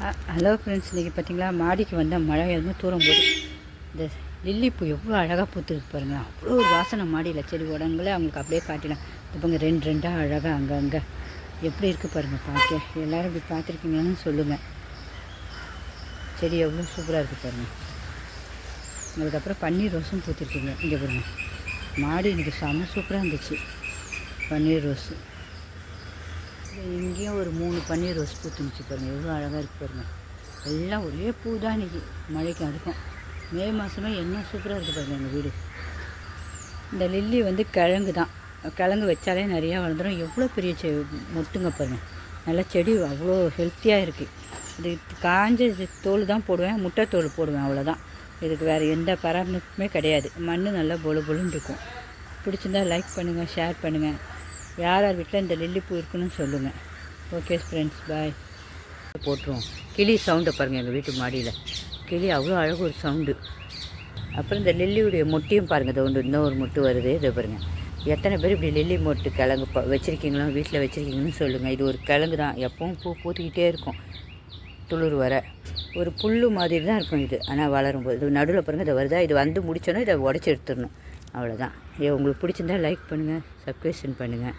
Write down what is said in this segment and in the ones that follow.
Hello friends, இன்றைக்கி பார்த்திங்களா மாடிக்கு வந்தால் மழை எதுவும் தூரம் போது இந்த லில்லி பூ எவ்வளோ அழகாக பூத்துருக்கு பாருங்கள். அவ்வளோ ஒரு வாசனை மாடியில் செடி உடங்களே அவங்களுக்கு அப்படியே காட்டிடலாம். இப்போ ரெண்டு ரெண்டாக அழகாக அங்கங்கே எப்படி இருக்குது பாருங்கள் பார்க்க. எல்லோரும் இப்படி பார்த்துருக்கீங்கன்னு சொல்லுங்கள். செடி எவ்வளோ சூப்பராக இருக்குது பாருங்கள். அதுக்கப்புறம் பன்னீர் ரோஸும் பூத்திருக்கீங்க. இங்கே பாருங்கள், மாடி இன்றைக்கி செம்ம சூப்பராக இருந்துச்சு. பன்னீர் ரோஸு இங்கேயும் ஒரு 3 பன்னீர் ரோஸ் பூத்துருந்துச்சு பாருங்கள். எவ்வளோ அழகாக இருக்குது பாருங்கள். எல்லாம் ஒரே பூ தான் இன்றைக்கி மழைக்கு. அதுக்கும் மே மாதமே என்ன சூப்பராக இருக்குது பாருங்கள் எங்கள் வீடு. இந்த லில்லி கிழங்கு தான். கிழங்கு வச்சாலே நிறையா வளர்ந்துடும். எவ்வளோ பெரிய மொட்டுங்க பாருங்கள். நல்லா செடி அவ்வளோ ஹெல்த்தியாக இருக்குது. இது காஞ்ச தோல் தான் போடுவேன், முட்டை தோல் போடுவேன், அவ்வளோதான். இதுக்கு வேறு எந்த பராமரிப்புமே கிடையாது. மண் நல்லா பொழுன்னு இருக்கும். பிடிச்சிருந்தால் லைக் பண்ணுங்கள், ஷேர் பண்ணுங்கள். யார் யார் வீட்டில் இந்த லில்லி பூ இருக்குன்னு சொல்லுங்கள். ஓகே ஃப்ரெண்ட்ஸ், பாய். போட்டுருவோம். கிளி சவுண்டை பாருங்கள். எங்கள் வீட்டு மாடியில் கிளி அவ்வளோ அழகு ஒரு சவுண்டு. அப்புறம் இந்த லில்லியுடைய மொட்டையும் பாருங்கள். இது இன்னும் ஒரு மொட்டு வருது. இதை பாருங்கள். எத்தனை பேர் இப்படி லில்லி மொட்டு கிழங்கு வச்சுருக்கீங்களோ, வீட்டில் வச்சுருக்கீங்கன்னு சொல்லுங்கள். இது ஒரு கிழங்கு தான். எப்பவும் பூ பூத்திக்கிட்டே இருக்கும். துளிர் வர ஒரு புல் மாதிரி தான் இருக்கும் இது. ஆனால் வளரும்போது இது நடுவில் பாருங்கள். இதை வருதா, இது வந்து முடிச்சோன்னா இதை உடச்சி எடுத்துடணும். அவ்வளோதான். உங்களுக்கு பிடிச்சிருந்தா லைக் பண்ணுங்கள், சப்ஸ்கிரைப் பண்ணுங்கள்.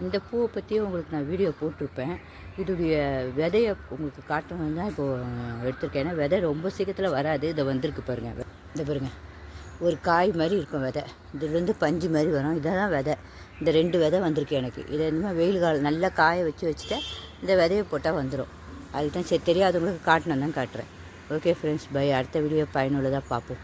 இந்த பூவை பற்றியே உங்களுக்கு நான் வீடியோ போட்டிருப்பேன். இதோடைய விதையை உங்களுக்கு காட்டணும் தான் இப்போது எடுத்திருக்கேன். ஏன்னா விதை ரொம்ப சீக்கிரத்தில் வராது. இதை வந்திருக்கு பாருங்கள். இதை பாருங்கள், ஒரு காய் மாதிரி இருக்கும் விதை. இதுலேருந்து பஞ்சு மாதிரி வரும். இதான் விதை. இந்த 2 விதை வந்திருக்கு எனக்கு. இதை இனிமேல் வெயில் காலம் நல்லா காய வச்சுட்டு இந்த விதையை போட்டால் வந்துடும். அதுதான் சரி, தெரியாதவங்களுக்கு காட்டணும் தான் காட்டுறேன். Okay friends, bye. அடுத்த வீடியோ பயனுள்ளதாக பார்ப்போம்.